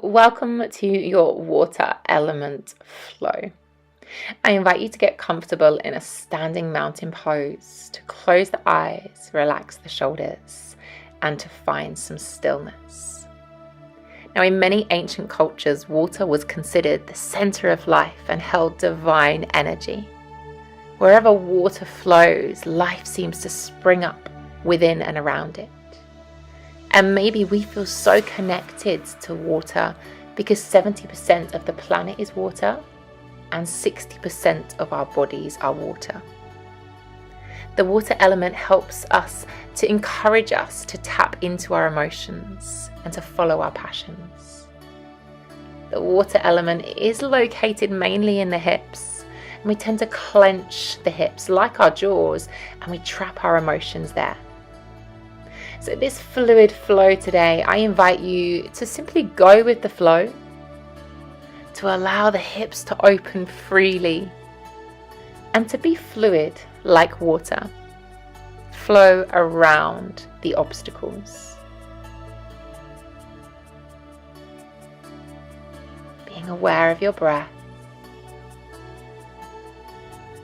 Welcome to your water element flow. I invite you to get comfortable in a standing mountain pose, to close the eyes, relax the shoulders, and to find some stillness. Now, in many ancient cultures, water was considered the center of life and held divine energy. Wherever water flows, life seems to spring up within and around it. And maybe we feel so connected to water because 70% of the planet is water and 60% of our bodies are water. The water element helps us to encourage us to tap into our emotions and to follow our passions. The water element is located mainly in the hips, and we tend to clench the hips like our jaws, and we trap our emotions there. So this fluid flow today, I invite you to simply go with the flow, to allow the hips to open freely, and to be fluid like water. Flow around the obstacles. Being aware of your breath.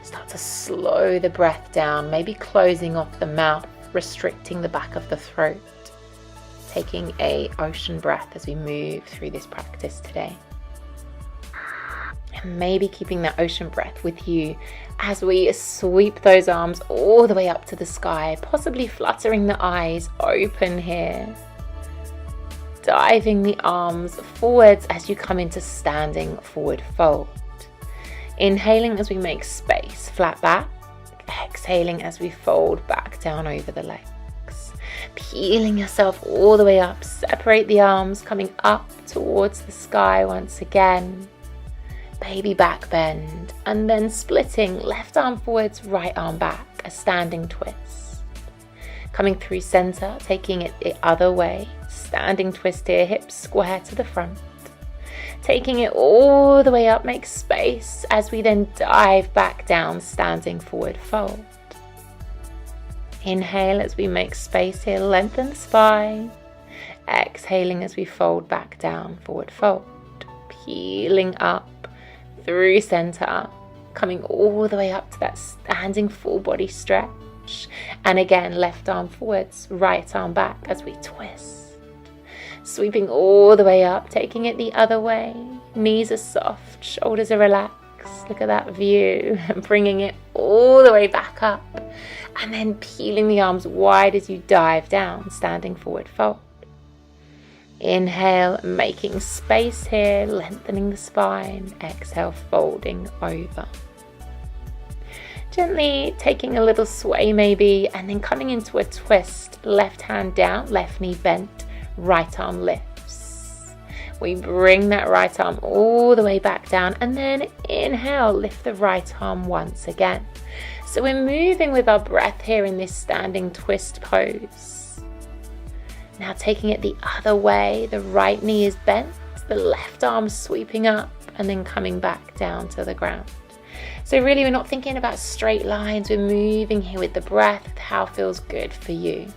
Start to slow the breath down, maybe closing off the mouth, restricting the back of the throat, taking an ocean breath as we move through this practice today. And maybe keeping that ocean breath with you as we sweep those arms all the way up to the sky, possibly fluttering the eyes open here. Diving the arms forwards as you come into standing forward fold. Inhaling as we make space, flat back. Exhaling as we fold back down over the legs. Peeling yourself all the way up. Separate the arms, coming up towards the sky once again. Baby back bend. And then splitting, left arm forwards, right arm back. A standing twist. Coming through center, taking it the other way. Standing twist here, hips square to the front. Taking it all the way up, make space as we then dive back down, standing forward fold. Inhale as we make space here, lengthen the spine. Exhaling as we fold back down, forward fold. Peeling up through center, coming all the way up to that standing full body stretch. And again, left arm forwards, right arm back as we twist. Sweeping all the way up, taking it the other way. Knees are soft, shoulders are relaxed. Look at that view. And bringing it all the way back up. And then peeling the arms wide as you dive down, standing forward fold. Inhale, making space here, lengthening the spine. Exhale, folding over. Gently taking a little sway maybe, and then coming into a twist. Left hand down, left knee bent. Right arm lifts. We bring that right arm all the way back down, and then inhale, lift the right arm once again. So we're moving with our breath here in this standing twist pose. Now taking it the other way, the right knee is bent, the left arm sweeping up and then coming back down to the ground. So really we're not thinking about straight lines, we're moving here with the breath, how feels good for you.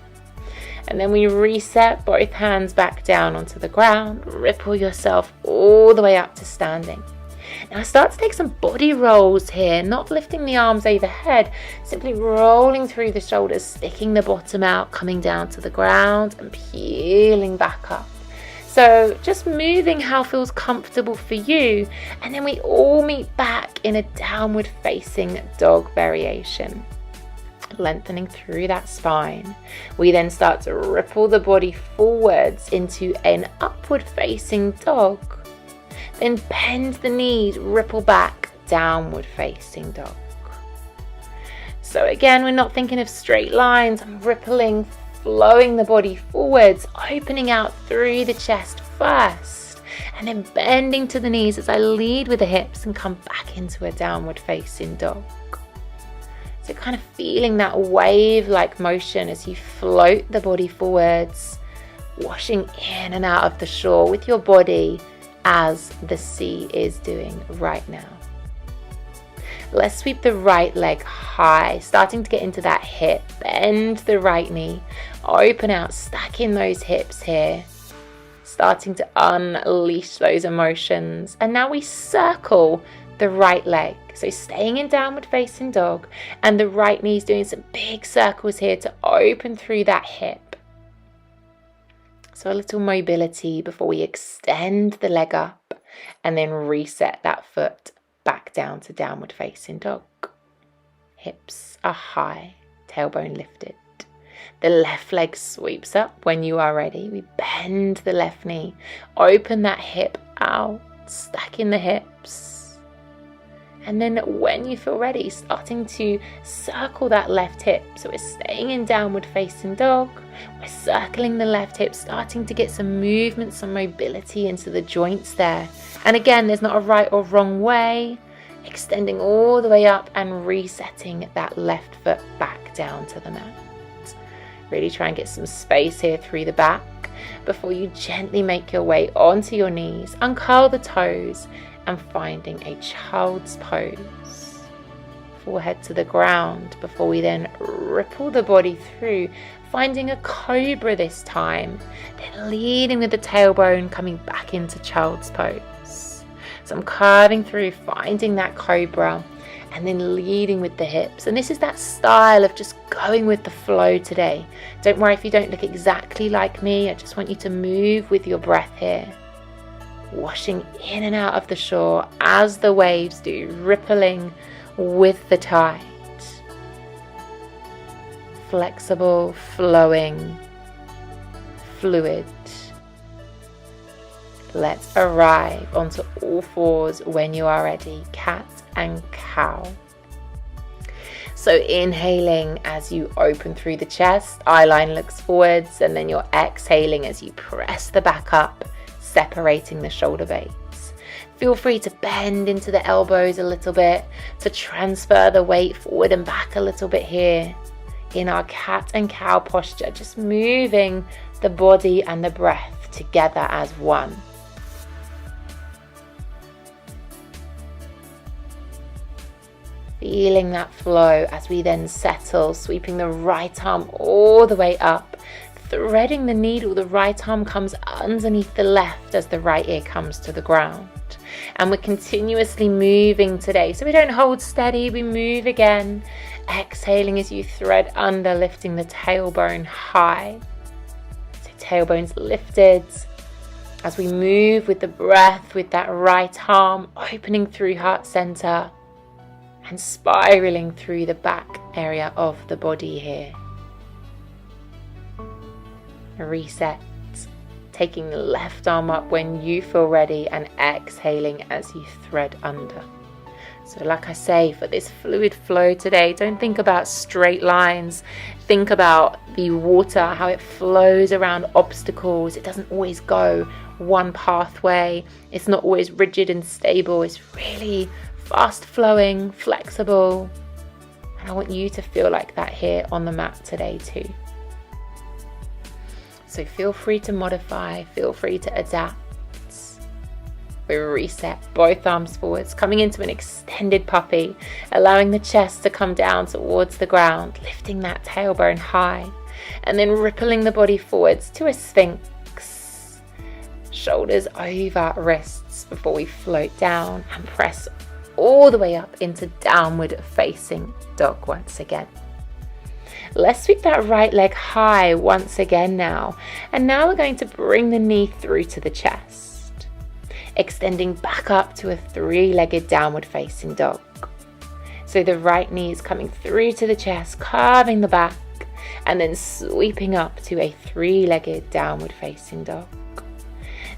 And then we reset, both hands back down onto the ground, ripple yourself all the way up to standing. Now start to take some body rolls here, not lifting the arms overhead, simply rolling through the shoulders, sticking the bottom out, coming down to the ground and peeling back up. So just moving how feels comfortable for you, and then we all meet back in a downward facing dog variation. Lengthening through that spine. We then start to ripple the body forwards into an upward facing dog. Then bend the knees, ripple back, downward facing dog. So again, we're not thinking of straight lines. I'm rippling, flowing the body forwards, opening out through the chest first, and then bending to the knees as I lead with the hips and come back into a downward facing dog. So kind of feeling that wave-like motion as you float the body forwards, washing in and out of the shore with your body as the sea is doing right now. Let's sweep the right leg high, starting to get into that hip. Bend the right knee, open out, stack in those hips here. starting to unleash those emotions. And now we circle the right leg. So staying in downward facing dog, and the right knee is doing some big circles here to open through that hip. So a little mobility before we extend the leg up and then reset that foot back down to downward facing dog. Hips are high, tailbone lifted. The left leg sweeps up. When you are ready, we bend the left knee, open that hip out, stacking the hips. And then when you feel ready, starting to circle that left hip. So we're staying in downward facing dog. We're circling the left hip, starting to get some movement, some mobility into the joints there. And again, there's not a right or wrong way. Extending all the way up and resetting that left foot back down to the mat. Really try and get some space here through the back before you gently make your way onto your knees, uncurl the toes, and finding a child's pose. Forehead to the ground before we then ripple the body through, finding a cobra this time, then leading with the tailbone, coming back into child's pose. So I'm curving through, finding that cobra, and then leading with the hips. And this is that style of just going with the flow today. Don't worry if you don't look exactly like me. I just want you to move with your breath here. Washing in and out of the shore as the waves do, rippling with the tide. Flexible, flowing, fluid. Let's arrive onto all fours when you are ready. Cat and cow. So inhaling as you open through the chest, eye line looks forwards, and then you're exhaling as you press the back up, separating the shoulder blades. Feel free to bend into the elbows a little bit to transfer the weight forward and back a little bit here in our cat and cow posture, just moving the body and the breath together as one. Feeling that flow as we then settle, sweeping the right arm all the way up, threading the needle. The right arm comes underneath the left as the right ear comes to the ground. And we're continuously moving today. So we don't hold steady, we move again. Exhaling as you thread under, lifting the tailbone high. So tailbone's lifted. As we move with the breath, with that right arm, opening through heart center and spiraling through the back area of the body here. Reset, taking the left arm up when you feel ready and exhaling as you thread under. So like I say, for this fluid flow today, don't think about straight lines. Think about the water, how it flows around obstacles. It doesn't always go one pathway. It's not always rigid and stable. It's really fast flowing, flexible. And I want you to feel like that here on the mat today too. So feel free to modify, feel free to adapt. We reset, both arms forwards, coming into an extended puppy, allowing the chest to come down towards the ground, lifting that tailbone high, and then rippling the body forwards to a sphinx. Shoulders over wrists before we float down and press all the way up into downward facing dog once again. Let's sweep that right leg high once again now. And now we're going to bring the knee through to the chest, extending back up to a three-legged downward facing dog. So the right knee is coming through to the chest, carving the back, and then sweeping up to a three-legged downward facing dog.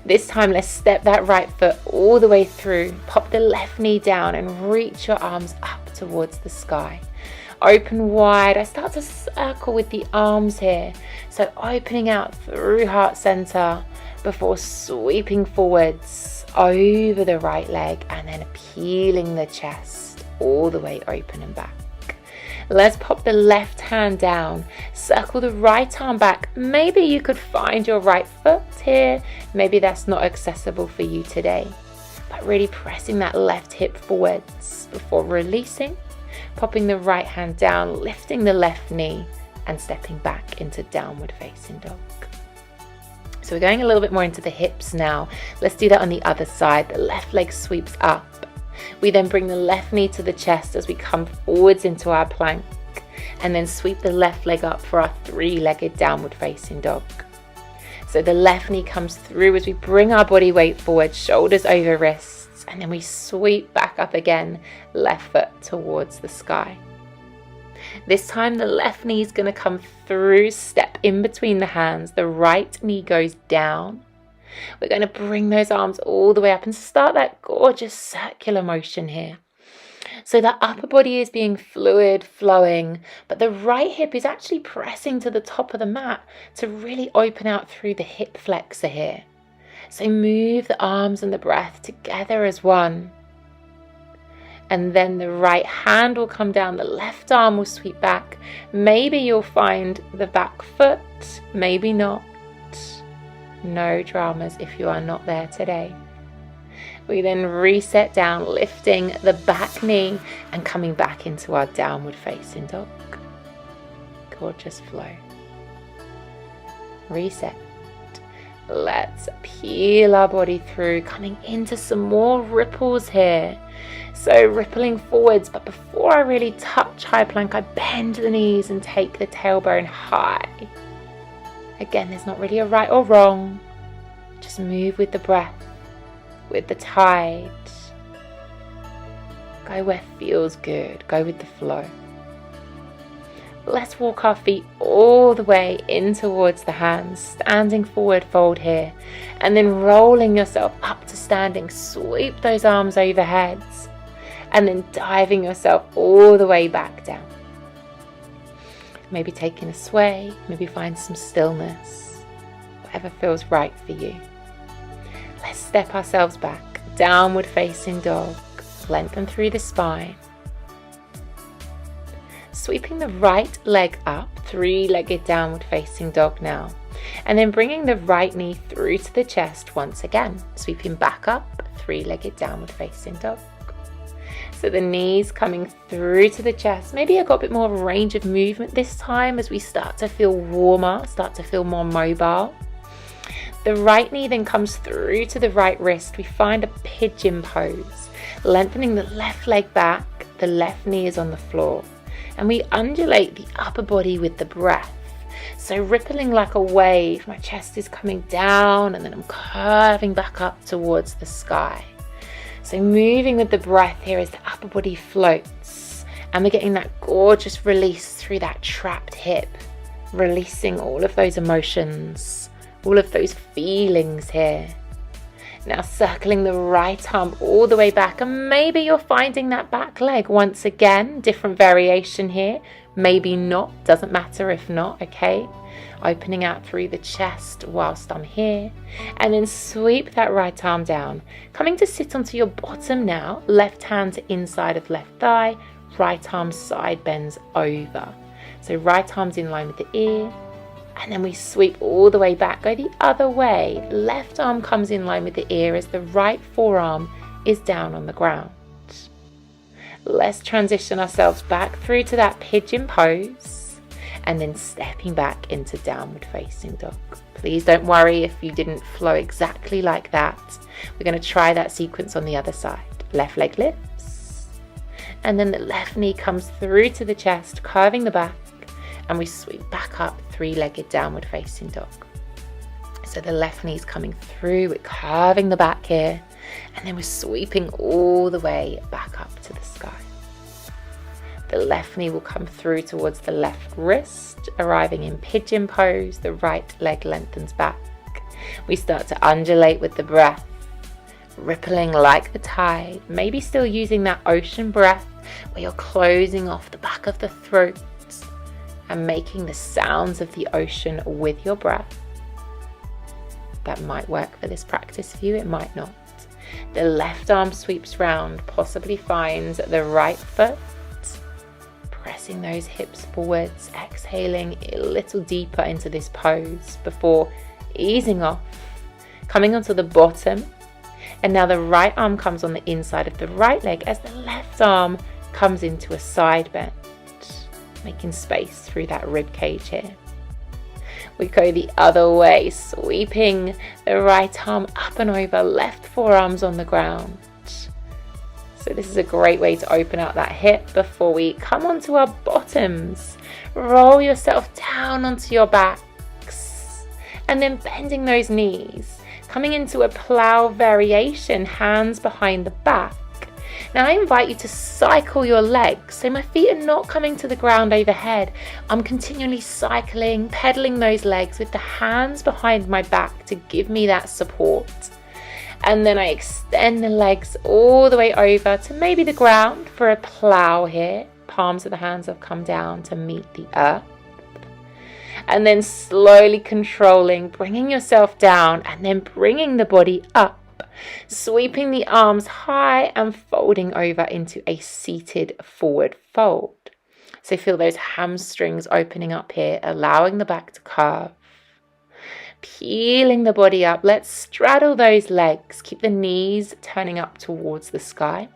This time, let's step that right foot all the way through, pop the left knee down and reach your arms up towards the sky. Open wide. I start to circle with the arms here. So opening out through heart center before sweeping forwards over the right leg and then peeling the chest all the way open and back. Let's pop the left hand down, circle the right arm back. Maybe you could find your right foot here. Maybe that's not accessible for you today. But really pressing that left hip forwards before releasing, popping the right hand down, lifting the left knee and stepping back into downward facing dog. So we're going a little bit more into the hips now. Let's do that on the other side. The left leg sweeps up. We then bring the left knee to the chest as we come forwards into our plank, and then sweep the left leg up for our three-legged downward facing dog. So the left knee comes through as we bring our body weight forward, shoulders over wrists, and then we sweep back up again, left foot towards the sky. This time the left knee is going to come through, step in between the hands. The right knee goes down. We're going to bring those arms all the way up and start that gorgeous circular motion here. So the upper body is being fluid, flowing, but the right hip is actually pressing to the top of the mat to really open out through the hip flexor here. So move the arms and the breath together as one. And then the right hand will come down, the left arm will sweep back. Maybe you'll find the back foot, maybe not. No dramas if you are not there today. We then reset down, lifting the back knee and coming back into our downward facing dog. Gorgeous flow. Reset. Let's peel our body through, coming into some more ripples here. So rippling forwards, but before I really touch high plank, I bend the knees and take the tailbone high. Again, there's not really a right or wrong. Just move with the breath, with the tide. Go where feels good. Go with the flow. Let's walk our feet all the way in towards the hands, standing forward fold here, and then rolling yourself up to standing. Sweep those arms overhead, and then diving yourself all the way back down. Maybe taking a sway, maybe find some stillness, whatever feels right for you. Let's step ourselves back, downward facing dog, lengthen through the spine. Sweeping the right leg up, three-legged downward facing dog now. And then bringing the right knee through to the chest once again. Sweeping back up, three-legged downward facing dog. So the knees coming through to the chest. Maybe I've got a bit more range of movement this time as we start to feel warmer, start to feel more mobile. The right knee then comes through to the right wrist. We find a pigeon pose. Lengthening the left leg back, the left knee is on the floor. And we undulate the upper body with the breath. So rippling like a wave, my chest is coming down and then I'm curving back up towards the sky. So moving with the breath here as the upper body floats. And we're getting that gorgeous release through that trapped hip. Releasing all of those emotions, all of those feelings here. Now circling the right arm all the way back, and maybe you're finding that back leg once again. Different variation here, maybe not, doesn't matter if not, okay? Opening out through the chest whilst I'm here, and then sweep that right arm down, coming to sit onto your bottom now. Left hand to inside of left thigh, right arm side bends over. So right arm's in line with the ear. And then we sweep all the way back, go the other way. Left arm comes in line with the ear as the right forearm is down on the ground. Let's transition ourselves back through to that pigeon pose and then stepping back into downward facing dog. Please don't worry if you didn't flow exactly like that. We're going to try that sequence on the other side. Left leg lifts. And then the left knee comes through to the chest, curving the back. And we sweep back up, three-legged downward facing dog. So the left knee's coming through, we're curving the back here, and then we're sweeping all the way back up to the sky. The left knee will come through towards the left wrist, arriving in pigeon pose. The right leg lengthens back. We start to undulate with the breath, rippling like the tide, maybe still using that ocean breath where you're closing off the back of the throat and making the sounds of the ocean with your breath. That might work for this practice for you, it might not. The left arm sweeps round, possibly finds the right foot, pressing those hips forwards, exhaling a little deeper into this pose before easing off, coming onto the bottom. And now the right arm comes on the inside of the right leg as the left arm comes into a side bend, making space through that rib cage here. We go the other way, sweeping the right arm up and over, left forearm's on the ground. So this is a great way to open up that hip before we come onto our bottoms. Roll yourself down onto your backs and then bending those knees, coming into a plow variation, hands behind the back. Now I invite you to cycle your legs, so my feet are not coming to the ground overhead. I'm continually cycling, pedaling those legs with the hands behind my back to give me that support. And then I extend the legs all the way over to maybe the ground for a plow here. Palms of the hands have come down to meet the earth. And then slowly controlling, bringing yourself down and then bringing the body up. Sweeping the arms high and folding over into a seated forward fold. So feel those hamstrings opening up here, allowing the back to curve. Peeling the body up. Let's straddle those legs. Keep the knees turning up towards the sky.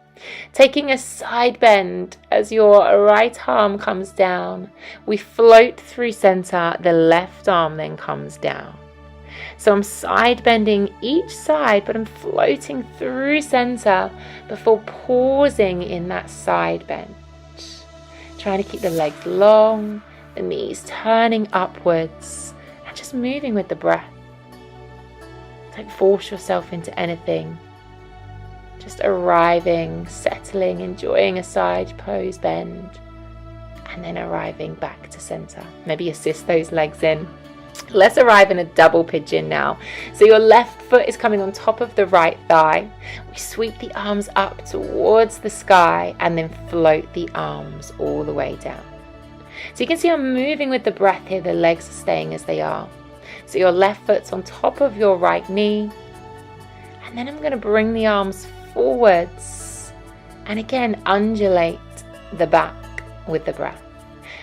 Taking a side bend as your right arm comes down. We float through center. The left arm then comes down. So I'm side bending each side, but I'm floating through center before pausing in that side bend. Trying to keep the legs long, the knees turning upwards, and just moving with the breath. Don't force yourself into anything. Just arriving, settling, enjoying a side pose bend, and then arriving back to center. Maybe assist those legs in. Let's arrive in a double pigeon now. So your left foot is coming on top of the right thigh. We sweep the arms up towards the sky and then float the arms all the way down. So you can see I'm moving with the breath here. The legs are staying as they are. So your left foot's on top of your right knee. And then I'm going to bring the arms forwards. And again, undulate the back with the breath.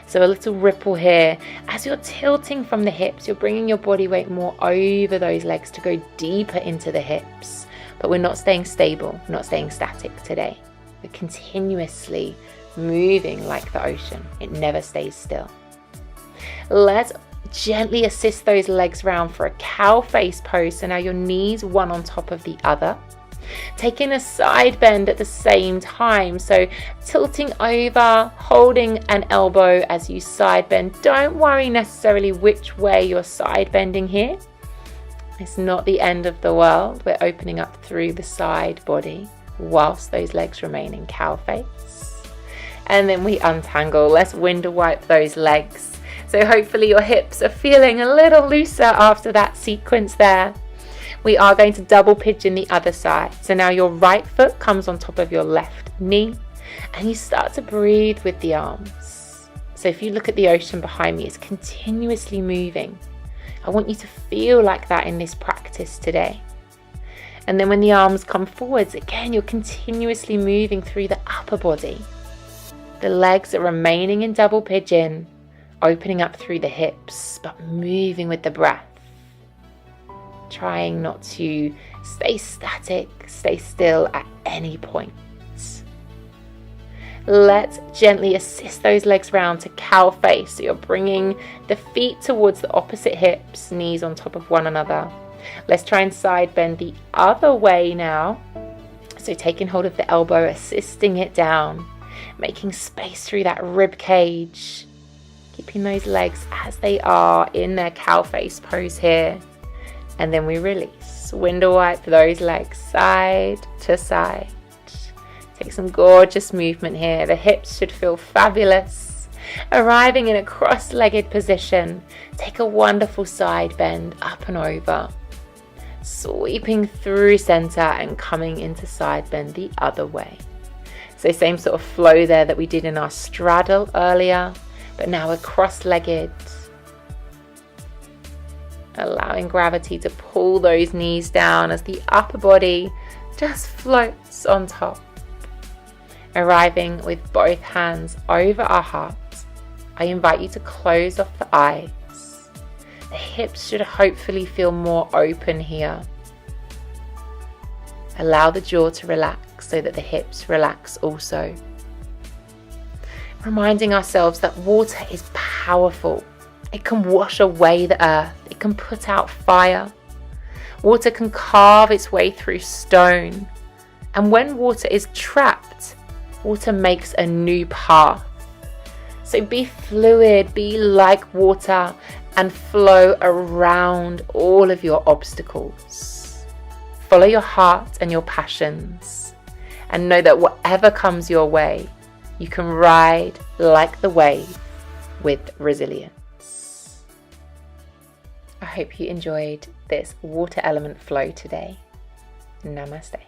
So a little ripple here. As you're tilting from the hips, you're bringing your body weight more over those legs to go deeper into the hips. But we're not staying stable, not staying static today. We're continuously moving like the ocean. It never stays still. Let's gently assist those legs round for a cow face pose. So now your knees one on top of the other. Taking a side bend at the same time, so tilting over, holding an elbow as you side bend. Don't worry necessarily which way you're side bending here. It's not the end of the world. We're opening up through the side body whilst those legs remain in cow face. And then we untangle. Let's window wipe those legs. So hopefully your hips are feeling a little looser after that sequence there. We are going to double pigeon the other side. So now your right foot comes on top of your left knee and you start to breathe with the arms. So if you look at the ocean behind me, it's continuously moving. I want you to feel like that in this practice today. And then when the arms come forwards, again, you're continuously moving through the upper body. The legs are remaining in double pigeon, opening up through the hips, but moving with the breath. Trying not to stay static, stay still at any point. Let's gently assist those legs round to cow face. So you're bringing the feet towards the opposite hips, knees on top of one another. Let's try and side bend the other way now. So taking hold of the elbow, assisting it down, making space through that rib cage, keeping those legs as they are in their cow face pose here. And then we release. Window wipe those legs side to side. Take some gorgeous movement here. The hips should feel fabulous. Arriving in a cross-legged position. Take a wonderful side bend up and over. Sweeping through center and coming into side bend the other way. So same sort of flow there that we did in our straddle earlier. But now we're cross-legged. Allowing gravity to pull those knees down as the upper body just floats on top. Arriving with both hands over our heart, I invite you to close off the eyes. The hips should hopefully feel more open here. Allow the jaw to relax so that the hips relax also. Reminding ourselves that water is powerful. It can wash away the earth. It can put out fire. Water can carve its way through stone. And when water is trapped, water makes a new path. So be fluid, be like water, and flow around all of your obstacles. Follow your heart and your passions, and know that whatever comes your way, you can ride like the wave with resilience. I hope you enjoyed this water element flow today. Namaste.